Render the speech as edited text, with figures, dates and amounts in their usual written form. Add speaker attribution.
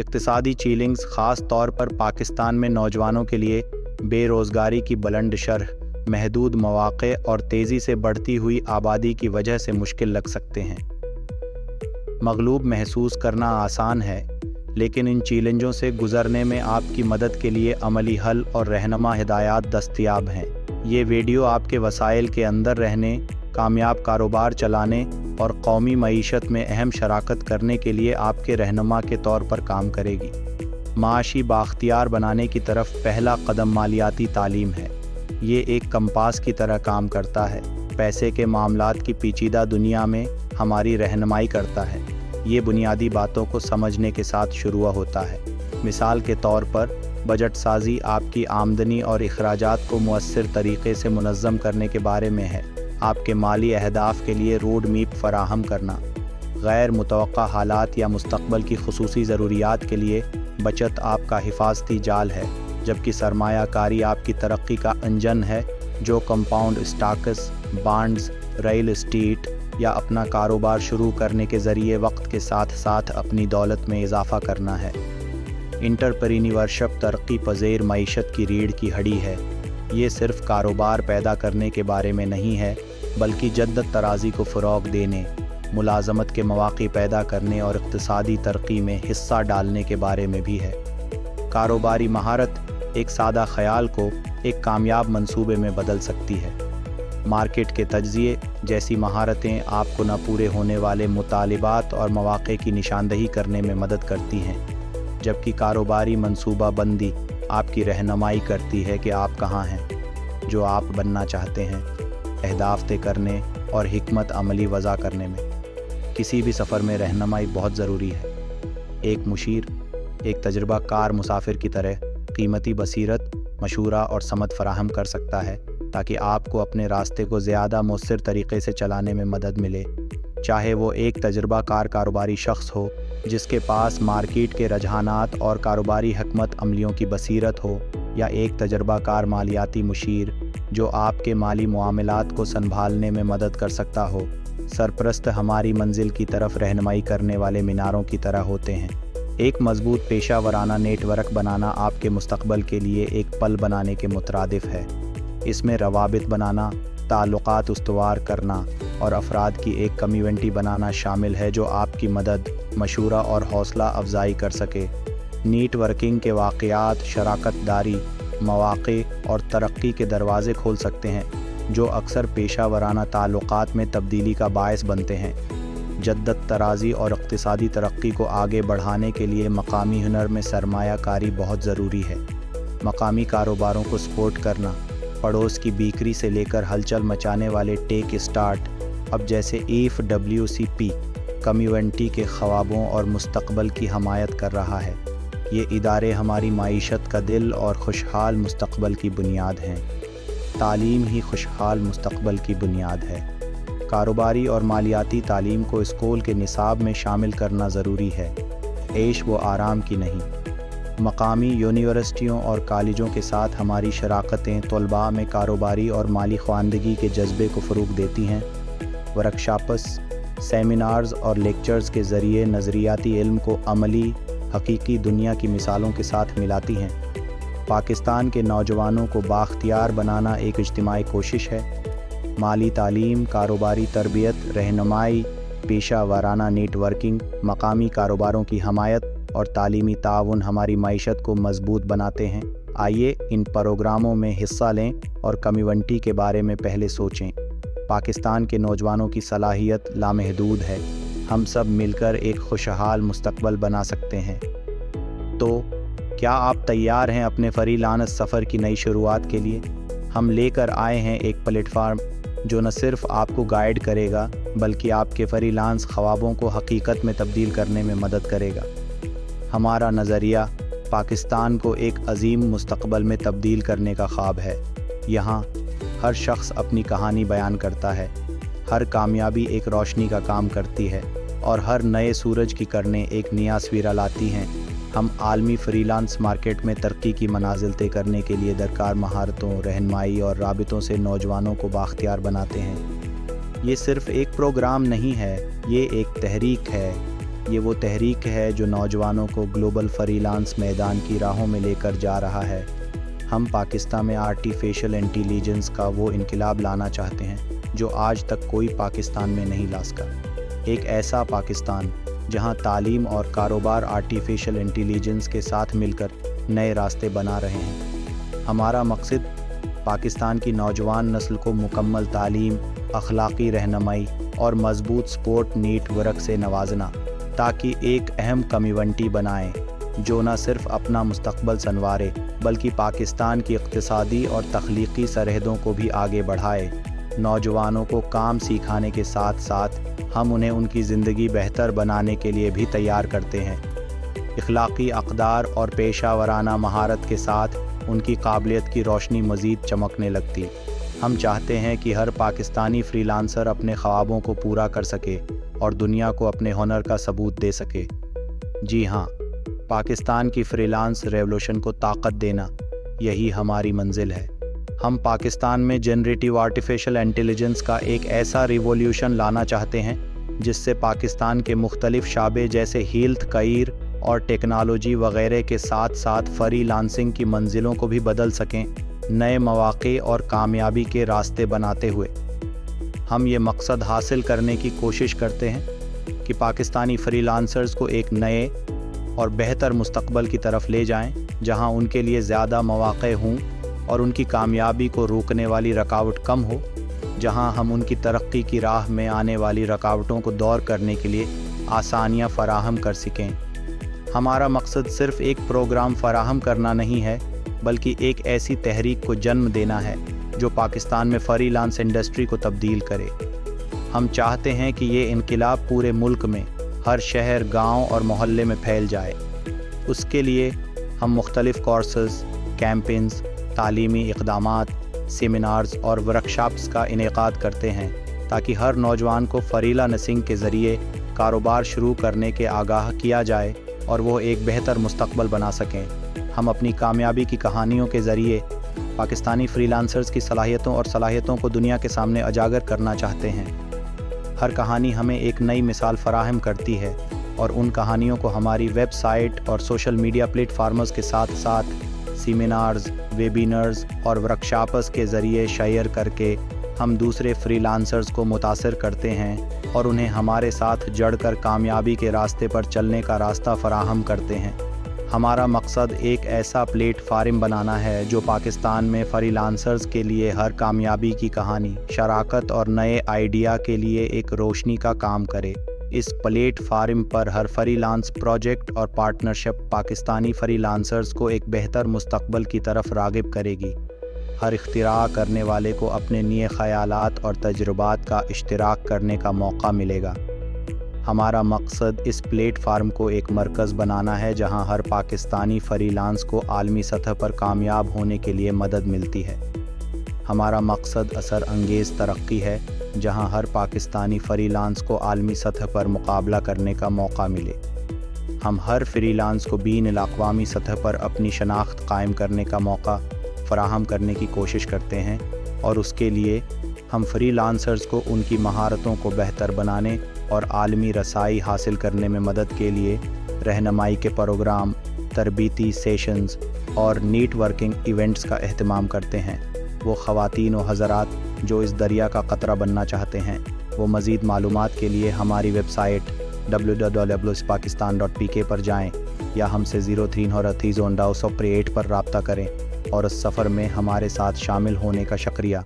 Speaker 1: इक्तिसादी challenge ख़ास तौर पर पाकिस्तान में नौजवानों के लिए बेरोज़गारी की बुलंद शरह, महदूद मौक़े और तेज़ी से बढ़ती हुई आबादी की वजह से मुश्किल लग सकते हैं। मग़लूब महसूस करना आसान है, लेकिन इन चैलेंजों से गुज़रने में आपकी मदद के लिए अमली हल और रहनुमा हिदायत दस्तयाब हैं। ये वीडियो आपके वसाइल के अंदर रहने, कामयाब कारोबार चलाने और कौमी मईशत में अहम शराकत करने के लिए आपके रहनुमा के तौर पर काम करेगी। माशी बाख्तियार बनाने की तरफ पहला कदम मालियाती तालीम है। ये एक कंपास की तरह काम करता है, पैसे के मामलात की पेचीदा दुनिया में हमारी रहनुमाई करता है। ये बुनियादी बातों को समझने के साथ शुरू होता है। मिसाल के तौर पर बजट साज़ी आपकी आमदनी और अखराजात को मुअस्सिर तरीक़े से मुनज़्ज़म करने के बारे में है। आपके माली अहदाफ़ के लिए रोड मैप फ़राहम करना, गैर मुतवक्का हालात या मुस्तक़बल की ख़ुसूसी ज़रूरियात के लिए बचत आपका हिफाजती जाल है, जबकि सरमायाकारी आपकी तरक्की का इंजन है, जो compound stocks, bonds, real estate या अपना कारोबार शुरू करने के ज़रिए वक्त के साथ साथ अपनी दौलत में इजाफ़ा करना है। एंटरप्रेन्योरशिप तरक्की पज़ीर मईशत की रीढ़ की हड्डी है। ये सिर्फ़ कारोबार पैदा करने के बारे में नहीं है, बल्कि जद्दत तराज़ी को फ़रोग़ देने, मुलाज़मत के मौक़े पैदा करने और इक़्तिसादी तरक्की में हिस्सा डालने के बारे में भी है। कारोबारी महारत एक सादा ख़याल को एक कामयाब मंसूबे में बदल सकती है। मार्केट के तज्ज़िये जैसी महारतें आपको न पूरे होने वाले मुतालिबात और मौक़े की निशानदही करने में मदद करती हैं, जबकि कारोबारी मंसूबा बंदी आपकी रहनुमाई करती है कि आप कहाँ हैं, जो आप बनना चाहते हैं, अहदाफ़ तय करने और हिकमत अमली वज़ा करने में। किसी भी सफ़र में रहनुमाई बहुत ज़रूरी है। एक मुशीर एक तजुर्बा कार मुसाफिर की तरह कीमती बसीरत, मशूरा और समत फ़राहम कर सकता है, ताकि आपको अपने रास्ते को ज़्यादा मौसर तरीक़े से चलाने में मदद मिले। चाहे वो एक तजुर्बा कार कारोबारी शख्स हो जिसके पास मार्केट के रुझानात और कारोबारी हिकमत अमलियों की बसीरत हो, या एक तजुर्बा कार मालियाती मुशीर जो आपके माली मामलात को संभालने में मदद कर सकता हो। सरपरस्त हमारी मंजिल की तरफ रहनुमाई करने वाले मीनारों की तरह होते हैं। एक मजबूत पेशा वराना नेटवर्क बनाना आपके मुस्तक़बल के लिए एक पल बनाने के मुतरादिफ है। इसमें रवाबित बनाना, ताल्लुकात उस्तवार करना और अफराद की एक कम्युनिटी बनाना शामिल है जो आपकी मदद, मशूरा और हौसला अफजाई कर सके। नेटवर्किंग के वाक़यात शराकत दारी, मौक़े और तरक्की के दरवाज़े खोल सकते हैं, जो अक्सर पेशा वराना ताल्लुकात में तब्दीली का बायस बनते हैं। जद्दत तराज़ी और इक़्तिसादी तरक्की को आगे बढ़ाने के लिए मकामी हुनर में सरमायाकारी बहुत ज़रूरी है। मकामी कारोबारों को सपोर्ट करना, पड़ोस की बेकरी से लेकर हलचल मचाने वाले टेक स्टार्ट-अप जैसे FWCP कम्युनिटी के ख्वाबों और मुस्तक़बल की हमायत कर रहा है। ये इदारे हमारी माईशत का दिल और खुशहाल मुस्तक़बल की बुनियाद हैं। तालीम ही खुशहाल मुस्तक़बल की बुनियाद है। कारोबारी और मालियाती तालीम को स्कूल के निसाब में शामिल करना ज़रूरी है, ऐश व आराम की नहीं। मकामी यूनिवर्सिटियों और कॉलेजों के साथ हमारी शराकतें तलबा में कारोबारी और माली ख्वानदगी के जज्बे को फ़रोग़ देती हैं। वर्कशॉप्स, सेमिनार्स और लेक्चर्स के ज़रिए नज़रियाती इल्म को अमली हकीकी दुनिया की मिसालों के साथ मिलाती हैं। पाकिस्तान के नौजवानों को बाख्तियार बनाना एक इज्तिमाई कोशिश है। माली तालीम, कारोबारी तरबियत, रहनुमाई, पेशा वाराना नेटवर्किंग, मकामी कारोबारों की हमायत और तालीमी ताउन हमारी मईशत को मजबूत बनाते हैं। आइए इन प्रोग्रामों में हिस्सा लें और कम्युनिटी के बारे में पहले सोचें। पाकिस्तान के नौजवानों की सलाहियत लामहदूद है। हम सब मिलकर एक खुशहाल मुस्तक़बल बना सकते हैं। तो क्या आप तैयार हैं अपने फ्रीलांस सफ़र की नई शुरुआत के लिए? हम लेकर आए हैं एक प्लेटफार्म जो न सिर्फ आपको गाइड करेगा, बल्कि आपके फ्रीलांस ख्वाबों को हकीकत में तब्दील करने में मदद करेगा। हमारा नज़रिया पाकिस्तान को एक अजीम मुस्तक़बल में तब्दील करने का ख्वाब है। यहाँ हर शख्स अपनी कहानी बयान करता है, हर कामयाबी एक रोशनी का काम करती है और हर नए सूरज की किरणें एक नया सवेरा लाती हैं। हम आलमी फ्रीलांस मार्केट में तरक्की की मनाजिल तय करने के लिए दरकार महारतों, रहनुमाई और राबितों से नौजवानों को बाख्तियार बनाते हैं। ये सिर्फ़ एक प्रोग्राम नहीं है, ये एक तहरीक है। یہ وہ تحریک ہے جو نوجوانوں کو گلوبل فریلانس میدان کی راہوں میں لے کر جا رہا ہے۔ ہم پاکستان میں آرٹیفیشل انٹیلیجنس کا وہ انقلاب لانا چاہتے ہیں جو آج تک کوئی پاکستان میں نہیں لا سکا۔ ایک ایسا پاکستان جہاں تعلیم اور کاروبار آرٹیفیشل انٹیلیجنس کے ساتھ مل کر نئے راستے بنا رہے ہیں۔ ہمارا مقصد پاکستان کی نوجوان نسل کو مکمل تعلیم، اخلاقی رہنمائی اور مضبوط سپورٹ نیٹ ورک سے نوازنا، تاکہ ایک اہم کمیونٹی بنائیں جو نہ صرف اپنا مستقبل سنوارے بلکہ پاکستان کی اقتصادی اور تخلیقی سرحدوں کو بھی آگے بڑھائے۔ نوجوانوں کو کام سکھانے کے ساتھ ساتھ ہم انہیں ان کی زندگی بہتر بنانے کے لیے بھی تیار کرتے ہیں۔ اخلاقی اقدار اور پیشہ ورانہ مہارت کے ساتھ ان کی قابلیت کی روشنی مزید چمکنے لگتی۔ ہم چاہتے ہیں کہ ہر پاکستانی فری لانسر اپنے خوابوں کو پورا کر سکے اور دنیا کو اپنے ہنر کا ثبوت دے سکے۔ جی ہاں، پاکستان کی فری لانس ریولوشن کو طاقت دینا، یہی ہماری منزل ہے۔ ہم پاکستان میں جنریٹیو آرٹیفیشل انٹیلیجنس کا ایک ایسا ریولیوشن لانا چاہتے ہیں جس سے پاکستان کے مختلف شعبے جیسے ہیلتھ کیئر اور ٹیکنالوجی وغیرہ کے ساتھ ساتھ فری لانسنگ کی منزلوں کو بھی بدل سکیں، نئے مواقع اور کامیابی کے راستے بناتے ہوئے۔ ہم یہ مقصد حاصل کرنے کی کوشش کرتے ہیں کہ پاکستانی فری لانسرز کو ایک نئے اور بہتر مستقبل کی طرف لے جائیں، جہاں ان کے لیے زیادہ مواقع ہوں اور ان کی کامیابی کو روکنے والی رکاوٹ کم ہو، جہاں ہم ان کی ترقی کی راہ میں آنے والی رکاوٹوں کو دور کرنے کے لیے آسانیاں فراہم کر سکیں۔ ہمارا مقصد صرف ایک پروگرام فراہم کرنا نہیں ہے، بلکہ ایک ایسی تحریک کو جنم دینا ہے جو پاکستان میں فری لانس انڈسٹری کو تبدیل کرے۔ ہم چاہتے ہیں کہ یہ انقلاب پورے ملک میں ہر شہر، گاؤں اور محلے میں پھیل جائے۔ اس کے لیے ہم مختلف کورسز، کیمپینز، تعلیمی اقدامات، سیمینارز اور ورکشاپس کا انعقاد کرتے ہیں تاکہ ہر نوجوان کو فری لانسنگ کے ذریعے کاروبار شروع کرنے کے آگاہ کیا جائے اور وہ ایک بہتر مستقبل بنا سکیں۔ ہم اپنی کامیابی کی کہانیوں کے ذریعے پاکستانی فری لانسرز کی صلاحیتوں کو دنیا کے سامنے اجاگر کرنا چاہتے ہیں۔ ہر کہانی ہمیں ایک نئی مثال فراہم کرتی ہے اور ان کہانیوں کو ہماری ویب سائٹ اور سوشل میڈیا پلیٹ فارمز کے ساتھ ساتھ سیمینارز، ویبینرز اور ورکشاپس کے ذریعے شیئر کر کے ہم دوسرے فری لانسرز کو متاثر کرتے ہیں اور انہیں ہمارے ساتھ جڑ کر کامیابی کے راستے پر چلنے کا راستہ فراہم کرتے ہیں۔ ہمارا مقصد ایک ایسا پلیٹ فارم بنانا ہے جو پاکستان میں فری لانسرز کے لیے ہر کامیابی کی کہانی، شراکت اور نئے آئیڈیا کے لیے ایک روشنی کا کام کرے۔ اس پلیٹ فارم پر ہر فری لانس پروجیکٹ اور پارٹنرشپ پاکستانی فری لانسرز کو ایک بہتر مستقبل کی طرف راغب کرے گی۔ ہر اختراع کرنے والے کو اپنے نئے خیالات اور تجربات کا اشتراک کرنے کا موقع ملے گا۔ ہمارا مقصد اس پلیٹ فارم کو ایک مرکز بنانا ہے جہاں ہر پاکستانی فری لانس کو عالمی سطح پر کامیاب ہونے کے لیے مدد ملتی ہے۔ ہمارا مقصد اثر انگیز ترقی ہے جہاں ہر پاکستانی فری لانس کو عالمی سطح پر مقابلہ کرنے کا موقع ملے۔ ہم ہر فری لانس کو بین الاقوامی سطح پر اپنی شناخت قائم کرنے کا موقع فراہم کرنے کی کوشش کرتے ہیں، اور اس کے لیے ہم فری لانسرز کو ان کی مہارتوں کو بہتر بنانے اور عالمی رسائی حاصل کرنے میں مدد کے لیے رہنمائی کے پروگرام، تربیتی سیشنز اور نیٹ ورکنگ ایونٹس کا اہتمام کرتے ہیں۔ وہ خواتین و حضرات جو اس دریا کا قطرہ بننا چاہتے ہیں، وہ مزید معلومات کے لیے ہماری ویب سائٹ www.pakistan.pk پر جائیں یا ہم سے 03 پر رابطہ کریں، اور اس سفر میں ہمارے ساتھ شامل ہونے کا شکریہ۔